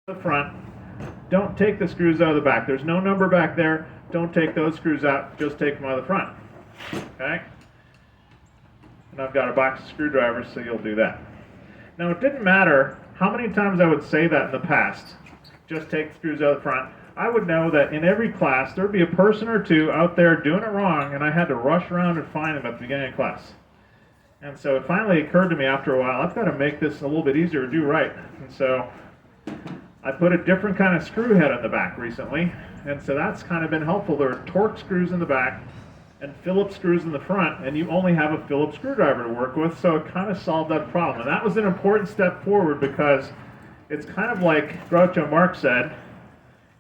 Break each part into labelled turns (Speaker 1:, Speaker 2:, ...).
Speaker 1: the front. Don't take the screws out of the back. There's no number back there. Don't take those screws out. Just take them out of the front. Okay? And I've got a box of screwdrivers, so you'll do that. Now, it didn't matter how many times I would say that in the past. Just take the screws out of the front. I would know that in every class, there'd be a person or two out there doing it wrong, and I had to rush around and find them at the beginning of class. And so it finally occurred to me after a while, I've got to make this a little bit easier to do right. And so I put a different kind of screw head on the back recently, and so that's kind of been helpful. There are Torx screws in the back and Phillips screws in the front, and you only have a Phillips screwdriver to work with, so it kind of solved that problem. And that was an important step forward because it's kind of like Groucho Marx said,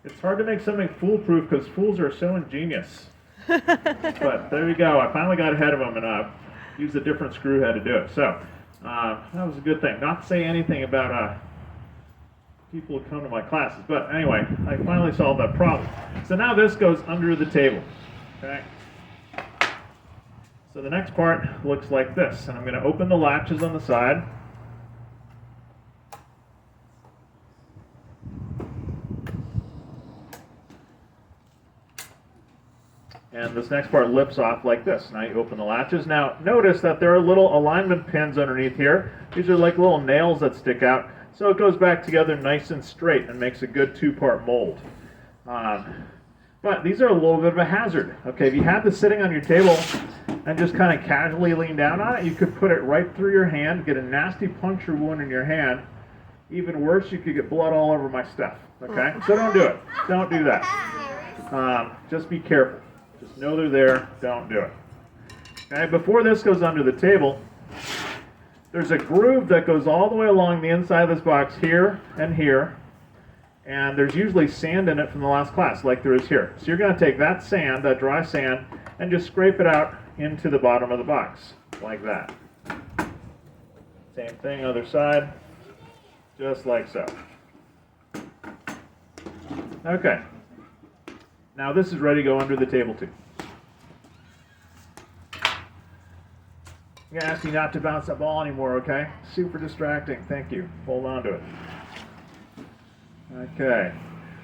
Speaker 1: it's hard to make something foolproof because fools are so ingenious. But there you go. I finally got ahead of them and used a different screw head to do it. So that was a good thing. Not to say anything about people who come to my classes. But anyway, I finally solved that problem. So now this goes under the table. Okay. So the next part looks like this. And I'm going to open the latches on the side. And this next part lifts off like this. Now you open the latches. Now notice that there are little alignment pins underneath here. These are like little nails that stick out. So it goes back together nice and straight and makes a good two-part mold. But these are a little bit of a hazard. Okay, if you had this sitting on your table and just kind of casually lean down on it, you could put it right through your hand, get a nasty puncture wound in your hand. Even worse, you could get blood all over my stuff. Okay, so don't do it. Don't do that. Just be careful. Just know they're there. Don't do it. Okay, before this goes under the table, there's a groove that goes all the way along the inside of this box here and here. And there's usually sand in it from the last class, like there is here. So you're going to take that sand, that dry sand, and just scrape it out into the bottom of the box, like that. Same thing, other side, just like so. Okay. Now this is ready to go under the table too. I'm going to ask you not to bounce that ball anymore, okay? Super distracting. Thank you. Hold on to it. Okay.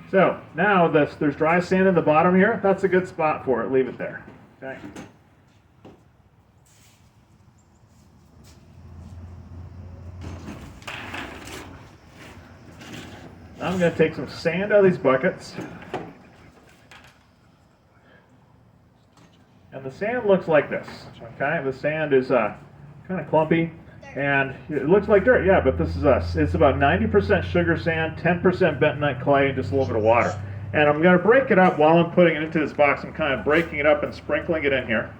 Speaker 1: So now there's dry sand in the bottom here. That's a good spot for it. Leave it there. Okay. Now I'm going to take some sand out of these buckets. And the sand looks like this, okay? The sand is kind of clumpy, and it looks like dirt, yeah, but this is it's about 90% sugar sand, 10% bentonite clay, and just a little bit of water. And I'm going to break it up while I'm putting it into this box. I'm kind of breaking it up and sprinkling it in here.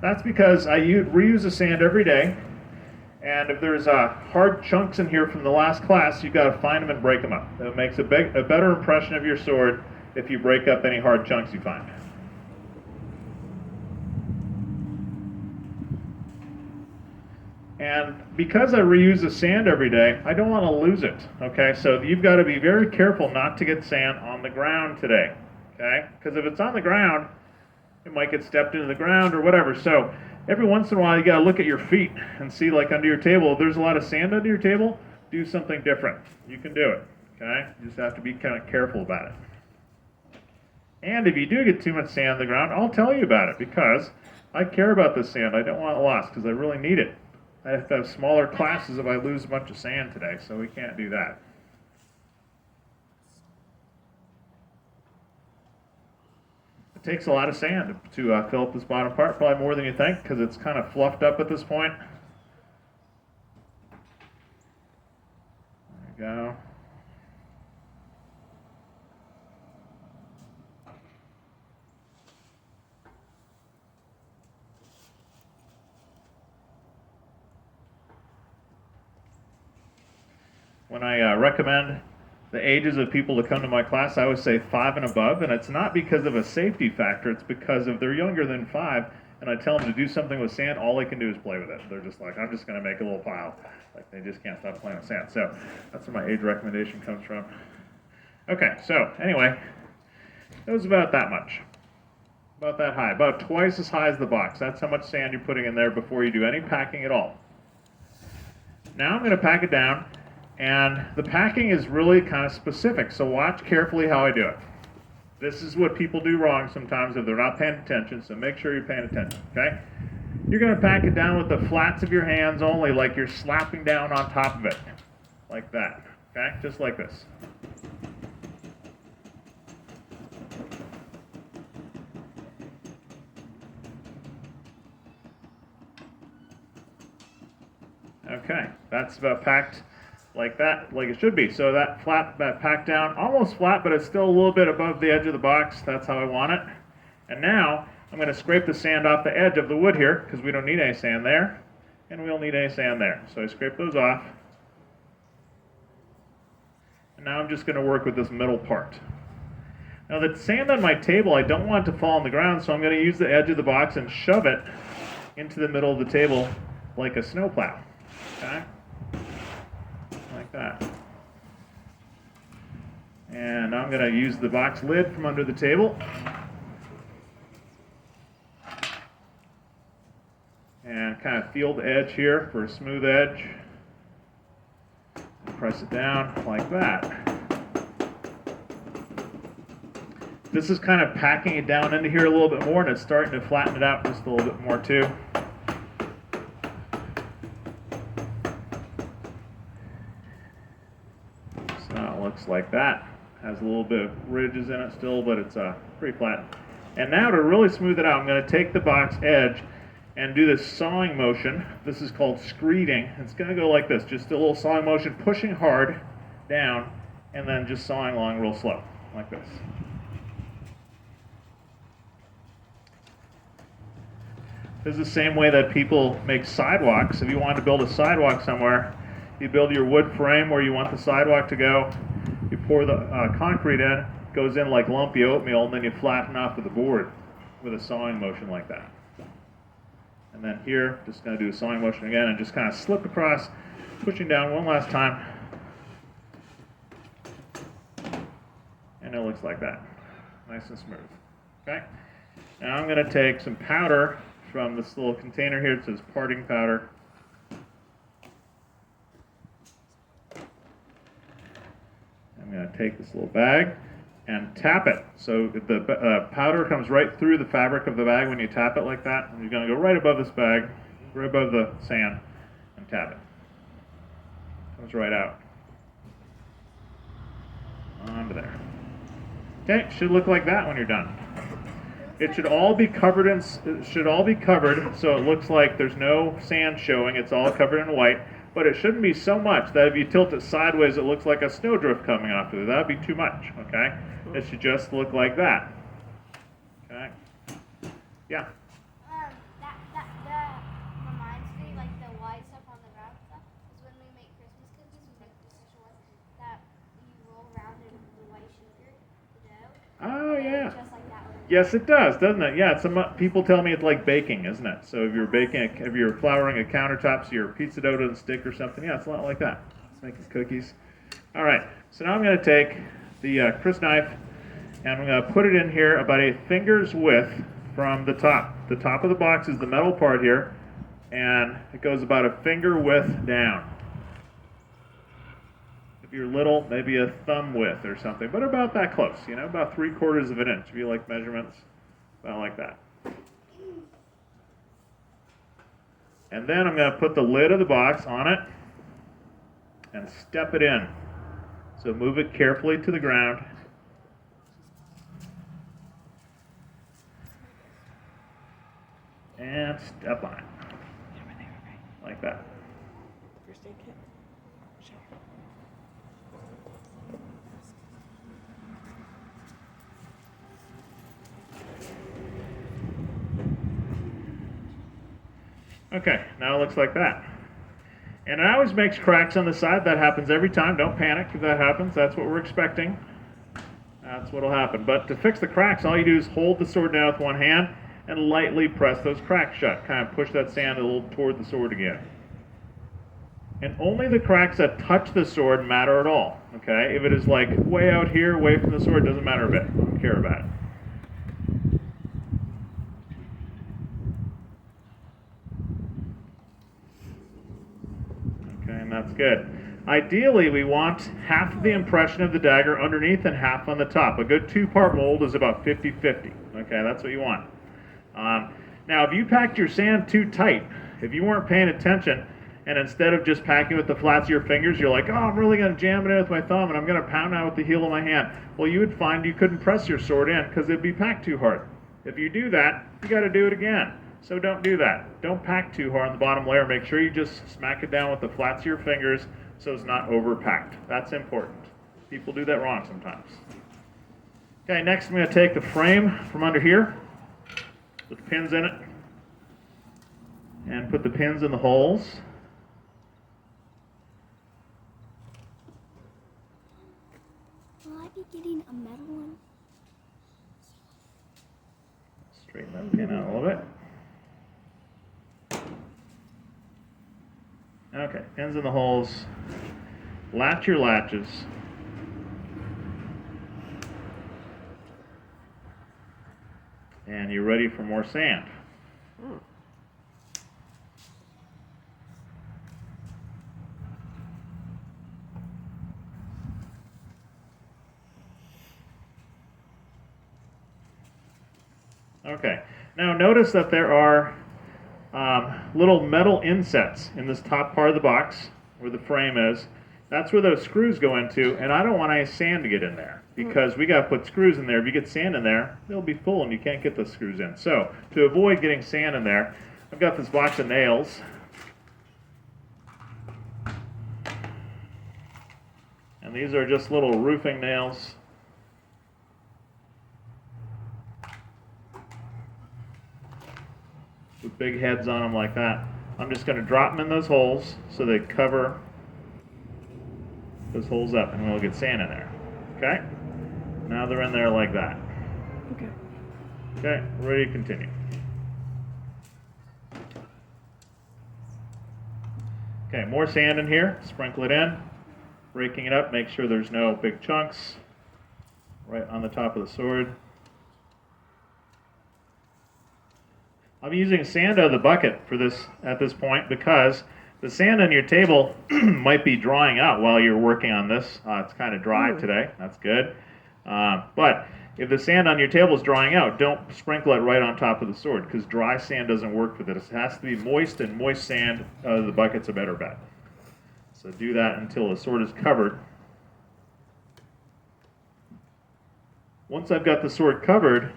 Speaker 1: That's because I reuse the sand every day, and if there's hard chunks in here from the last class, you've got to find them and break them up. It makes a better impression of your sword if you break up any hard chunks you find. And because I reuse the sand every day, I don't want to lose it, okay? So you've got to be very careful not to get sand on the ground today, okay? Because if it's on the ground, it might get stepped into the ground or whatever. So every once in a while, you got to look at your feet and see, like under your table, if there's a lot of sand under your table, do something different. You can do it, okay? You just have to be kind of careful about it. And if you do get too much sand on the ground, I'll tell you about it because I care about this sand. I don't want it lost because I really need it. I have to have smaller classes if I lose a bunch of sand today, so we can't do that. It takes a lot of sand to fill up this bottom part, probably more than you think, because it's kind of fluffed up at this point. There you go. When I recommend the ages of people to come to my class, I always say 5 and above, and it's not because of a safety factor, it's because if they're younger than 5, and I tell them to do something with sand, all they can do is play with it. They're just like, I'm just going to make a little pile. Like, they just can't stop playing with sand. So that's where my age recommendation comes from. Okay, so anyway, it was about that much. About that high. About twice as high as the box. That's how much sand you're putting in there before you do any packing at all. Now I'm going to pack it down. And the packing is really kind of specific, so watch carefully how I do it. This is what people do wrong sometimes if they're not paying attention, so make sure you're paying attention, okay? You're going to pack it down with the flats of your hands only, like you're slapping down on top of it, like that, okay? Just like this. Okay, that's about packed like that, like it should be. So that packed down, almost flat, but it's still a little bit above the edge of the box. That's how I want it. And now I'm going to scrape the sand off the edge of the wood here, because we don't need any sand there, and we don't need any sand there. So I scrape those off. And now I'm just going to work with this middle part. Now the sand on my table, I don't want it to fall on the ground, so I'm going to use the edge of the box and shove it into the middle of the table like a snowplow. Okay? Like that. And I'm going to use the box lid from under the table. And kind of feel the edge here for a smooth edge. Press it down like that. This is kind of packing it down into here a little bit more, and it's starting to flatten it out just a little bit more too. Looks like that. Has a little bit of ridges in it still, but it's pretty flat. And now to really smooth it out, I'm going to take the box edge and do this sawing motion. This is called screeding. It's going to go like this, just a little sawing motion, pushing hard down, and then just sawing along real slow, like this. This is the same way that people make sidewalks. If you want to build a sidewalk somewhere, you build your wood frame where you want the sidewalk to go. You pour the concrete in, goes in like lumpy oatmeal, and then you flatten off with the board with a sawing motion like that. And then here, just going to do a sawing motion again and just kind of slip across, pushing down one last time. And it looks like that. Nice and smooth. Okay? Now I'm going to take some powder from this little container here. It says parting powder. I'm going to take this little bag and tap it. So the powder comes right through the fabric of the bag when you tap it like that. And you're going to go right above this bag, right above the sand, and tap it. Comes right out. Onto there. Okay, should look like that when you're done. It should all be covered so it looks like there's no sand showing. It's all covered in white. But it shouldn't be so much that if you tilt it sideways, it looks like a snowdrift coming off of it. That would be too much, okay? It should just look like that. Okay? Yeah?
Speaker 2: That reminds me, like the white stuff on the round stuff, is when we make Christmas cookies, we make the special ones that you roll around in the white sugar, the dough.
Speaker 1: Oh, yeah.
Speaker 2: Just like that one.
Speaker 1: Yes, it does, doesn't it? Yeah, people tell me it's like baking, isn't it? So if you're flouring a countertop so your pizza dough doesn't stick or something, yeah, it's a lot like that. It's making cookies. All right, so now I'm going to take the crisp knife and I'm going to put it in here about a finger's width from the top. The top of the box is the metal part here, and it goes about a finger width down. If you're little, maybe a thumb width or something, but about that close, about 3/4 of an inch if you like measurements, about like that. And then I'm going to put the lid of the box on it and step it in. So move it carefully to the ground. And step on it. Like that. Okay, now it looks like that. And it always makes cracks on the side. That happens every time. Don't panic if that happens. That's what we're expecting. That's what will happen. But to fix the cracks, all you do is hold the sword down with one hand and lightly press those cracks shut. Kind of push that sand a little toward the sword again. And only the cracks that touch the sword matter at all. Okay? If it is like way out here, away from the sword, it doesn't matter a bit. I don't care about it. Okay, and that's good. Ideally, we want half of the impression of the dagger underneath and half on the top. A good two-part mold is about 50-50. Okay, that's what you want. Now, if you packed your sand too tight, if you weren't paying attention, and instead of just packing with the flats of your fingers, you're like, oh, I'm really going to jam it in with my thumb, and I'm going to pound out with the heel of my hand. Well, you would find you couldn't press your sword in because it'd be packed too hard. If you do that, you got to do it again. So don't do that. Don't pack too hard on the bottom layer. Make sure you just smack it down with the flats of your fingers so it's not overpacked. That's important. People do that wrong sometimes. Okay, next I'm going to take the frame from under here with the pins in it and put the pins in the holes.
Speaker 2: Will I be getting a metal one?
Speaker 1: Straighten that pin out a little bit. Okay, pins in the holes. Latch your latches. And you're ready for more sand. Okay, now notice that there are little metal insets in this top part of the box where the frame is. That's where those screws go into, and I don't want any sand to get in there because we got to put screws in there. If you get sand in there, they'll be full and you can't get the screws in. So to avoid getting sand in there, I've got this box of nails. And these are just little roofing nails. With big heads on them like that. I'm just going to drop them in those holes so they cover those holes up and we'll get sand in there. Okay? Now they're in there like that.
Speaker 3: Okay.
Speaker 1: Okay, ready to continue. Okay, more sand in here. Sprinkle it in. Breaking it up, make sure there's no big chunks right on the top of the sword. I'm using sand out of the bucket for this at this point because the sand on your table might be drying out while you're working on this. It's kind of dry today. That's good. But if the sand on your table is drying out, don't sprinkle it right on top of the sword because dry sand doesn't work for this. It has to be moist, and moist sand out of the bucket's a better bet. So do that until the sword is covered. Once I've got the sword covered,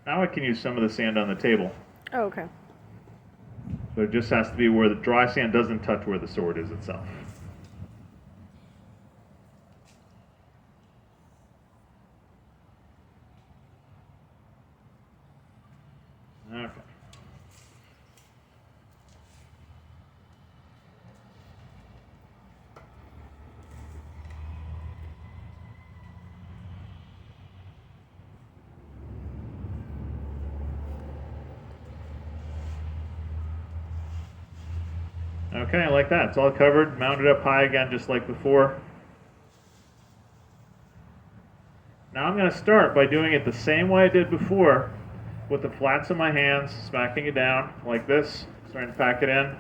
Speaker 1: now I can use some of the sand on the table.
Speaker 3: Oh, okay.
Speaker 1: So it just has to be where the dry sand doesn't touch where the sword is itself. Okay. Okay, like that. It's all covered, mounted up high again, just like before. Now I'm going to start by doing it the same way I did before, with the flats of my hands, smacking it down like this, starting to pack it in.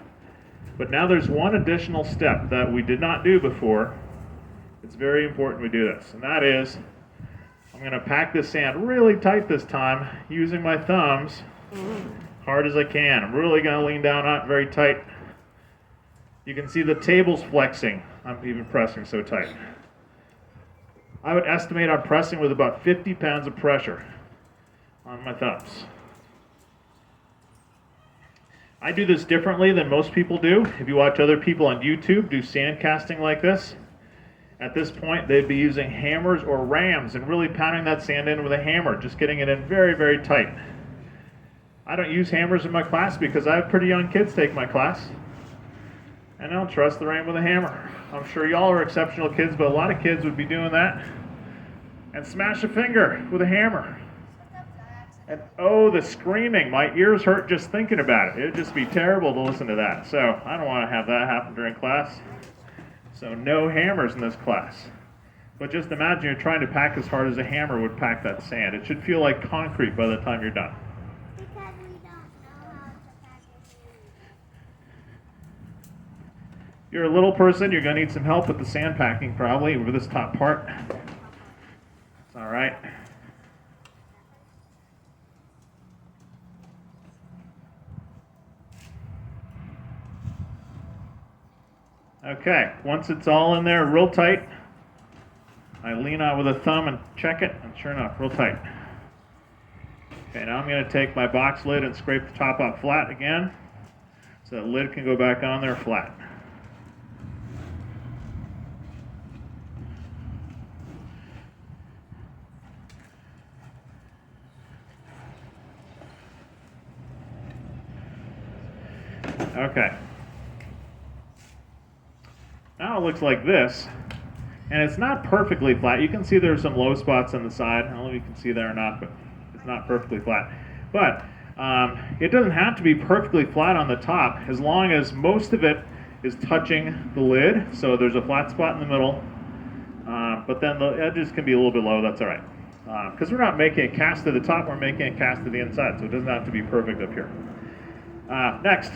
Speaker 1: But now there's one additional step that we did not do before. It's very important we do this, and that is I'm going to pack this sand really tight this time, using my thumbs, hard as I can. I'm really going to lean down on it very tight. You can see the table's flexing. I'm even pressing so tight. I would estimate I'm pressing with about 50 pounds of pressure on my thumbs. I do this differently than most people do. If you watch other people on YouTube do sand casting like this, at this point they'd be using hammers or rams and really pounding that sand in with a hammer, just getting it in very, very tight. I don't use hammers in my class because I have pretty young kids take my class. And I don't trust the ram with a hammer. I'm sure y'all are exceptional kids, but a lot of kids would be doing that and smash a finger with a hammer. And oh, the screaming. My ears hurt just thinking about it. It would just be terrible to listen to that. So I don't want to have that happen during class. So no hammers in this class. But just imagine you're trying to pack as hard as a hammer would pack that sand. It should feel like concrete by the time you're done.
Speaker 2: Because we don't know how to pack it.
Speaker 1: You're a little person, you're going to need some help with the sand packing probably over this top part. It's all right. Okay, once it's all in there real tight, I lean out with a thumb and check it, and sure enough, real tight. Okay, now I'm going to take my box lid and scrape the top out flat again, so that lid can go back on there flat. Okay. Now it looks like this, and it's not perfectly flat. You can see there's some low spots on the side. I don't know if you can see there or not, but it's not perfectly flat. But it doesn't have to be perfectly flat on the top, as long as most of it is touching the lid. So there's a flat spot in the middle, but then the edges can be a little bit low. That's all right, because we're not making a cast to the top, we're making a cast to the inside, so it doesn't have to be perfect up here. Next,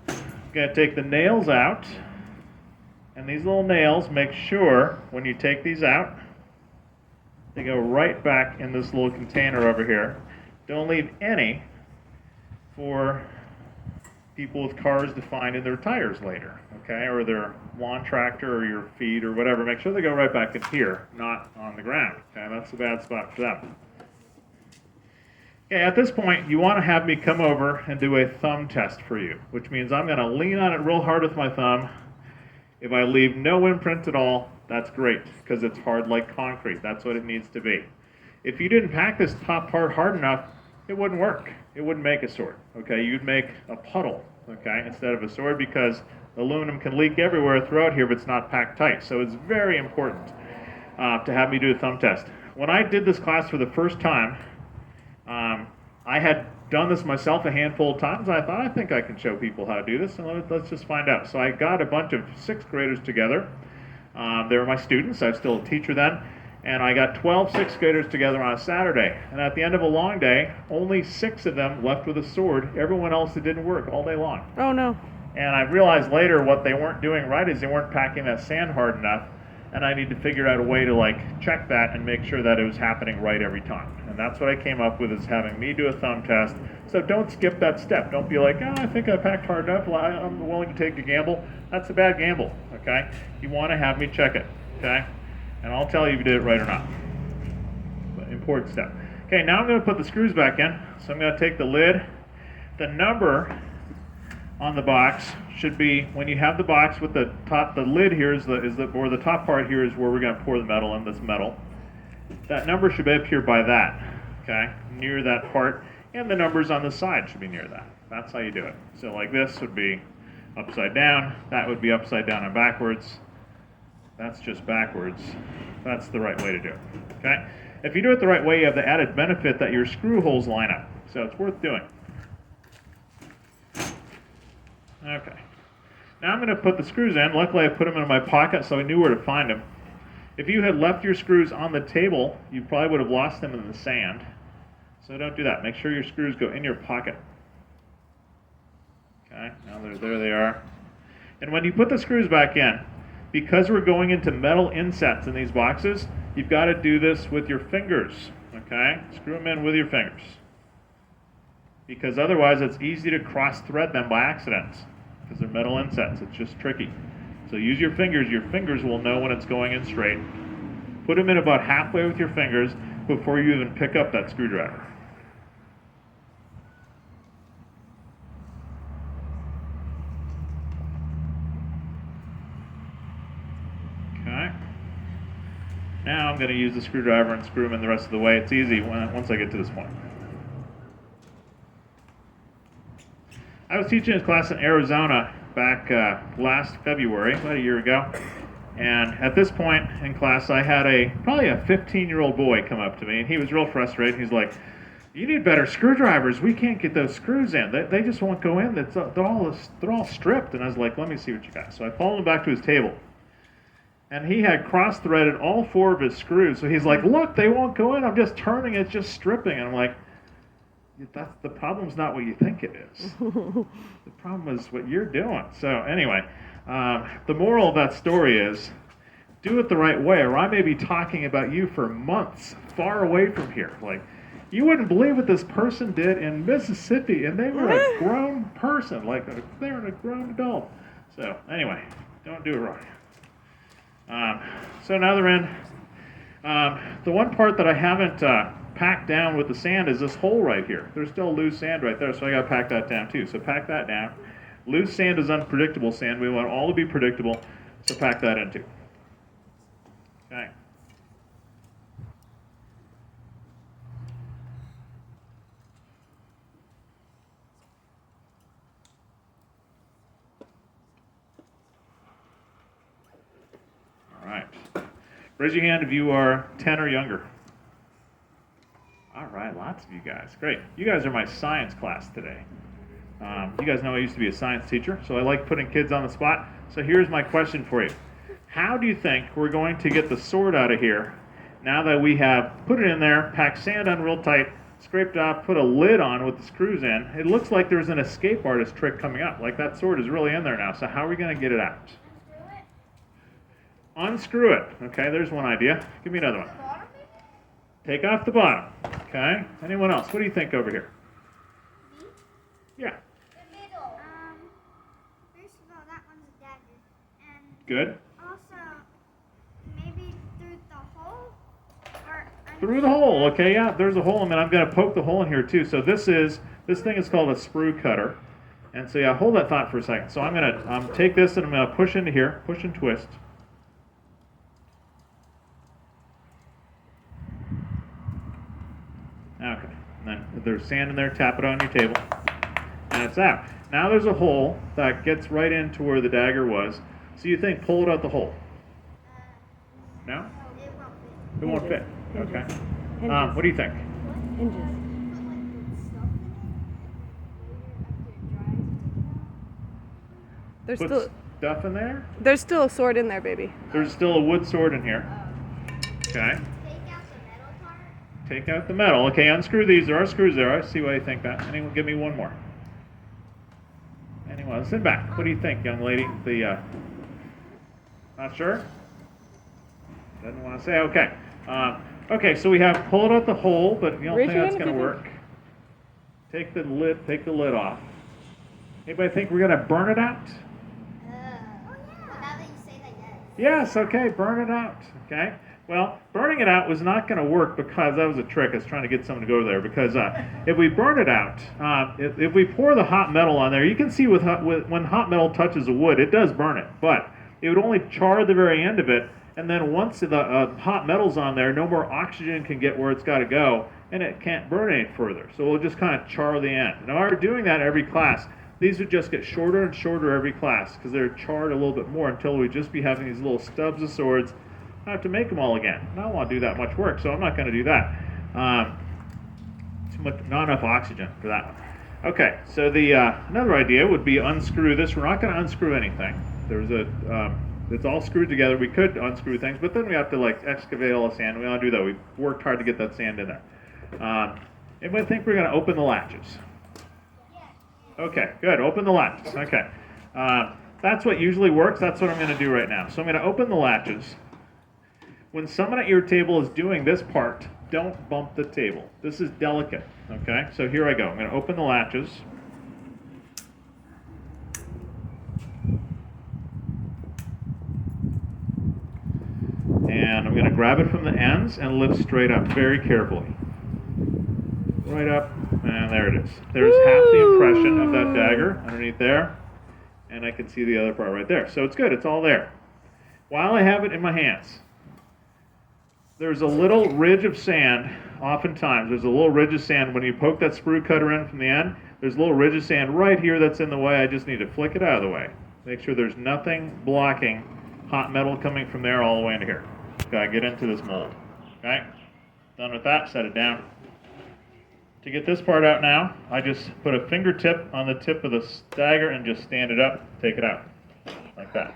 Speaker 1: I'm going to take the nails out, and these little nails, make sure when you take these out, they go right back in this little container over here. Don't leave any for people with cars to find in their tires later, okay, or their lawn tractor or your feet or whatever. Make sure they go right back in here, not on the ground, okay? That's a bad spot for them. Okay, at this point, you want to have me come over and do a thumb test for you, which means I'm going to lean on it real hard with my thumb. If I leave no imprint at all, that's great, because it's hard like concrete. That's what it needs to be. If you didn't pack this top part hard enough, it wouldn't work. It wouldn't make a sword, okay? You'd make a puddle, okay, instead of a sword, because aluminum can leak everywhere throughout here if it's not packed tight. So it's very important to have me do a thumb test. When I did this class for the first time, I had done this myself a handful of times. I thought, I think I can show people how to do this, and let's just find out. So I got a bunch of sixth graders together. They were my students. I was still a teacher then. And I got 12 sixth graders together on a Saturday. And at the end of a long day, only 6 of them left with a sword. Everyone else, it didn't work all day long.
Speaker 3: Oh, no.
Speaker 1: And I realized later what they weren't doing right is they weren't packing that sand hard enough. And I need to figure out a way to check that and make sure that it was happening right every time. And that's what I came up with, is having me do a thumb test. So don't skip that step. Don't be like, oh, I think I packed hard enough. I'm willing to take a gamble. That's a bad gamble, okay? You want to have me check it, okay? And I'll tell you if you did it right or not. But important step. Okay, now I'm going to put the screws back in. So I'm going to take the lid. The number on the box should be, when you have the box with the top, the lid here or the top part here is where we're going to pour the metal in, this metal. That number should be up here by that, okay, near that part, and the numbers on the side should be near that. That's how you do it. So like this would be upside down, that would be upside down and backwards. That's just backwards. That's the right way to do it, okay? If you do it the right way, you have the added benefit that your screw holes line up, so it's worth doing. Okay. Now I'm going to put the screws in. Luckily I put them in my pocket so I knew where to find them. If you had left your screws on the table, you probably would have lost them in the sand. So don't do that. Make sure your screws go in your pocket. Okay, now there they are. And when you put the screws back in, because we're going into metal insets in these boxes, you've got to do this with your fingers. Okay? Screw them in with your fingers. Because otherwise it's easy to cross-thread them by accident, because they're metal insets. It's just tricky. So use your fingers. Your fingers will know when it's going in straight. Put them in about halfway with your fingers before you even pick up that screwdriver. Okay. Now I'm going to use the screwdriver and screw them in the rest of the way. It's easy once I get to this point. I was teaching this class in Arizona back last February, about a year ago, and at this point in class I had probably a 15-year-old boy come up to me, and he was real frustrated. He's like, you need better screwdrivers. We can't get those screws in. They just won't go in. They're all stripped. And I was like, let me see what you got. So I followed him back to his table, and he had cross-threaded all 4 of his screws. So he's like, look, they won't go in. I'm just turning. It's just stripping. And I'm like, That's the problem's not what you think it is. The problem is what you're doing. So anyway, the moral of that story is do it the right way, or I may be talking about you for months far away from here. Like, you wouldn't believe what this person did in Mississippi, and they were a grown person, like they were a grown adult. So anyway, don't do it wrong. So now they're in. The one part that I haven't packed down with the sand is this hole right here. There's still loose sand right there, so I got to pack that down too. So pack that down. Loose sand is unpredictable sand. We want all to be predictable, so pack that in too. Okay. All right. Raise your hand if you are 10 or younger. All right, lots of you guys. Great. You guys are my science class today. You guys know I used to be a science teacher, so I like putting kids on the spot. So here's my question for you. How do you think we're going to get the sword out of here now that we have put it in there, packed sand on real tight, scraped off, put a lid on with the screws in? It looks like there's an escape artist trick coming up. Like that sword is really in there now. So how are we going to get it out? Unscrew it. Okay, there's one idea. Give me another one. Take off the bottom. Okay. Anyone else? What do you think over here?
Speaker 2: Me?
Speaker 1: Yeah.
Speaker 2: The middle. First of all, that one's a dagger. And
Speaker 1: Good.
Speaker 2: also, maybe through the hole? Or
Speaker 1: Through the hole. Okay, yeah, there's a hole. And I'm going to poke the hole in here too. So this thing is called a sprue cutter. And so yeah, hold that thought for a second. So I'm going to take this and I'm going to push into here, push and twist. Okay, and then if there's sand in there, tap it on your table, and it's out. Now there's a hole that gets right into where the dagger was. So you think, pull it out the hole. No?
Speaker 2: it won't fit.
Speaker 1: It won't fit. Okay.
Speaker 3: Hinges.
Speaker 1: What do you think?
Speaker 3: Hinges. There's
Speaker 1: Put
Speaker 3: still
Speaker 1: stuff in there?
Speaker 3: there's still a sword in there, baby.
Speaker 1: There's still a wood sword in here. Okay.
Speaker 2: Take out the metal part.
Speaker 1: Take out the metal. Okay, unscrew these. There are screws there. I see why you think that. Anyone give me one more? Anyone? Sit back. What do you think, young lady? Not sure? Doesn't want to say? Okay. Okay, so we have pull it out the hole, but you don't
Speaker 3: Raise
Speaker 1: think
Speaker 3: your
Speaker 1: that's
Speaker 3: hand
Speaker 1: going to
Speaker 3: if you
Speaker 1: work. Take the lid off. Anybody think we're going to burn it out?
Speaker 2: Well, now that you say that, yes.
Speaker 1: Yes, okay, burn it out. Okay. Well, burning it out was not going to work because that was a trick. I was trying to get someone to go there because if we burn it out, if we pour the hot metal on there, you can see when hot metal touches the wood, it does burn it, but it would only char the very end of it, and then once the hot metal's on there, no more oxygen can get where it's got to go, and it can't burn any further. So we'll just kind of char the end. Now, we're doing that every class. These would just get shorter and shorter every class because they're charred a little bit more until we'd just be having these little stubs of swords. I have to make them all again. I don't want to do that much work, so I'm not going to do that. Too much, not enough oxygen for that one. Okay, so the another idea would be unscrew this. We're not going to unscrew anything. It's all screwed together. We could unscrew things, but then we have to like excavate all the sand. We don't do that. We've worked hard to get that sand in there. Anybody think we're going to open the latches? Okay, good. Open the latches. Okay. That's what usually works. That's what I'm going to do right now. So I'm going to open the latches. When someone at your table is doing this part, don't bump the table. This is delicate. Okay, so here I go. I'm going to open the latches. And I'm going to grab it from the ends and lift straight up very carefully. Right up, and there it is. There's half the impression of that dagger underneath there, and I can see the other part right there. So it's good, it's all there. While I have it in my hands, there's a little ridge of sand, oftentimes, there's a little ridge of sand. When you poke that sprue cutter in from the end, there's a little ridge of sand right here that's in the way. I just need to flick it out of the way. Make sure there's nothing blocking hot metal coming from there all the way into here. Gotta get into this mold. Okay? Done with that, set it down. To get this part out now, I just put a fingertip on the tip of the dagger and just stand it up, take it out, like that.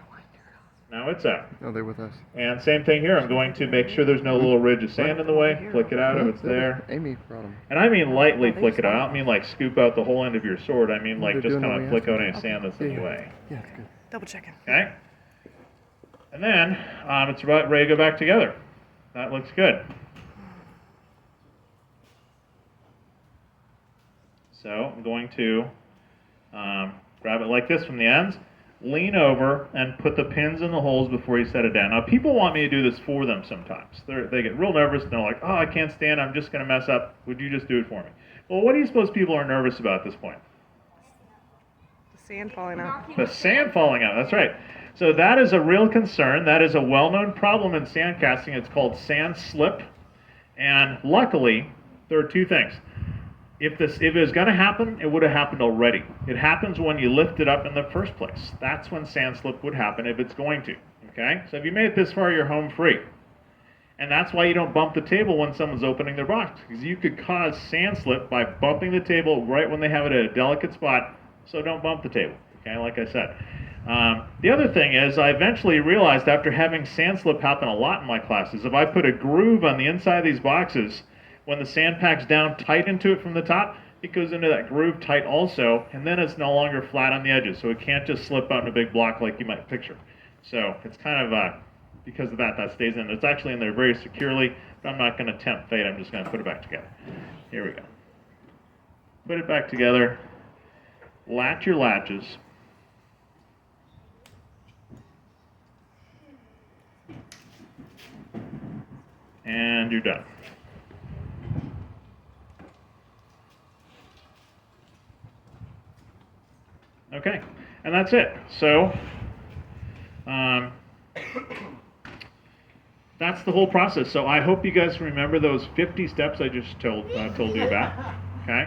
Speaker 1: Now it's out.
Speaker 4: Oh, they're with us.
Speaker 1: And same thing here. I'm going to make sure there's no little ridge of sand in the way. Flick it out if it's there.
Speaker 4: Amy brought them.
Speaker 1: And I mean lightly
Speaker 3: Oh, they
Speaker 1: flick it out. I
Speaker 3: just-
Speaker 1: don't mean like scoop out the whole end of your sword. I mean like
Speaker 4: They're
Speaker 1: just
Speaker 4: doing
Speaker 1: kind
Speaker 4: what
Speaker 1: of
Speaker 4: we
Speaker 1: flick out
Speaker 4: have
Speaker 1: any sand that's in the way.
Speaker 4: Yeah, it's good.
Speaker 3: Double checking.
Speaker 1: Okay? And then it's about ready to go back together. That looks good. So I'm going to grab it like this from the ends, lean over, and put the pins in the holes before you set it down. Now, people want me to do this for them sometimes. They get real nervous, and they're like, oh, I can't stand, I'm just going to mess up. Would you just do it for me? Well, what do you suppose people are nervous about at this point?
Speaker 3: The sand falling out.
Speaker 1: The sand falling out, that's right. So that is a real concern. That is a well-known problem in sand casting. It's called sand slip. And luckily, there are two things. If it was going to happen, it would have happened already. It happens when you lift it up in the first place. That's when sand slip would happen if it's going to. Okay? So if you made it this far, you're home free. And that's why you don't bump the table when someone's opening their box, because you could cause sand slip by bumping the table right when they have it at a delicate spot. So don't bump the table. Okay? Like I said. The other thing is, I eventually realized after having sand slip happen a lot in my classes, if I put a groove on the inside of these boxes, when the sand packs down tight into it from the top, it goes into that groove tight also, and then it's no longer flat on the edges, so it can't just slip out in a big block like you might picture. So it's kind of, because of that stays in. It's actually in there very securely, but I'm not going to tempt fate. I'm just going to put it back together. Here we go. Put it back together. Latch your latches. And you're done. Okay, and that's it. So, that's the whole process. So I hope you guys remember those 50 steps I just told you about. Okay,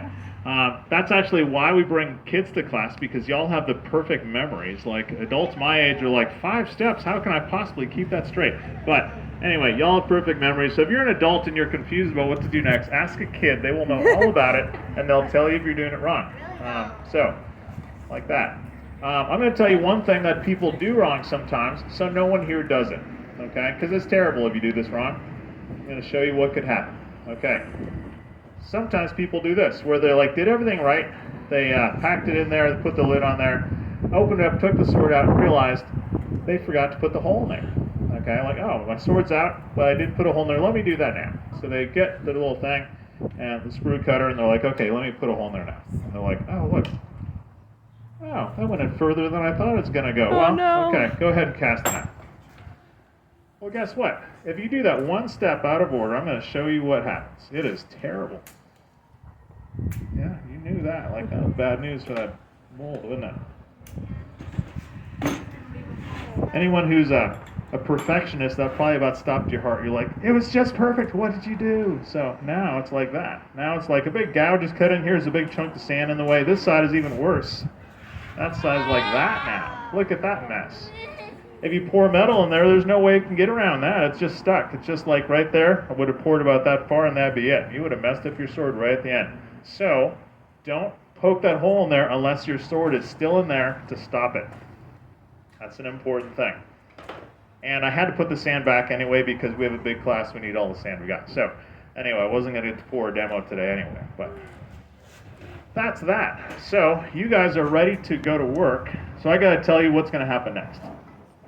Speaker 1: that's actually why we bring kids to class, because y'all have the perfect memories. Like adults my age are like, 5 steps. How can I possibly keep that straight? But anyway, y'all have perfect memories. So if you're an adult and you're confused about what to do next, ask a kid. They will know all about it, and they'll tell you if you're doing it wrong. Like that. I'm going to tell you one thing that people do wrong sometimes, so no one here does it, okay? Because it's terrible if you do this wrong. I'm going to show you what could happen, okay? Sometimes people do this, where they did everything right. They packed it in there, put the lid on there, opened it up, took the sword out, and realized they forgot to put the hole in there. Okay, like, oh, my sword's out, but I didn't put a hole in there. Let me do that now. So they get the little thing and the sprue cutter, and they're like, okay, let me put a hole in there now. And they're like, oh, look. Wow, that went in further than I thought it was going to go.
Speaker 3: Oh,
Speaker 1: well,
Speaker 3: no.
Speaker 1: okay, go ahead and cast it out. Well, guess what? If you do that one step out of order, I'm going to show you what happens. It is terrible. Yeah, you knew that. Like, that was bad news for that mold, wasn't it? Anyone who's a perfectionist, that probably about stopped your heart. You're like, it was just perfect. What did you do? So now it's like that. Now it's like a big gouge is cut in. Here's a big chunk of sand in the way. This side is even worse. That side's like that now. Look at that mess. If you pour metal in there, there's no way you can get around that. It's just stuck. It's just like right there. I would have poured about that far and that'd be it. You would have messed up your sword right at the end. So don't poke that hole in there unless your sword is still in there to stop it. That's an important thing. And I had to put the sand back anyway because we have a big class. We need all the sand we got. So anyway, I wasn't going to get to pour a demo today anyway. But that's that. So you guys are ready to go to work. So I got to tell you what's going to happen next.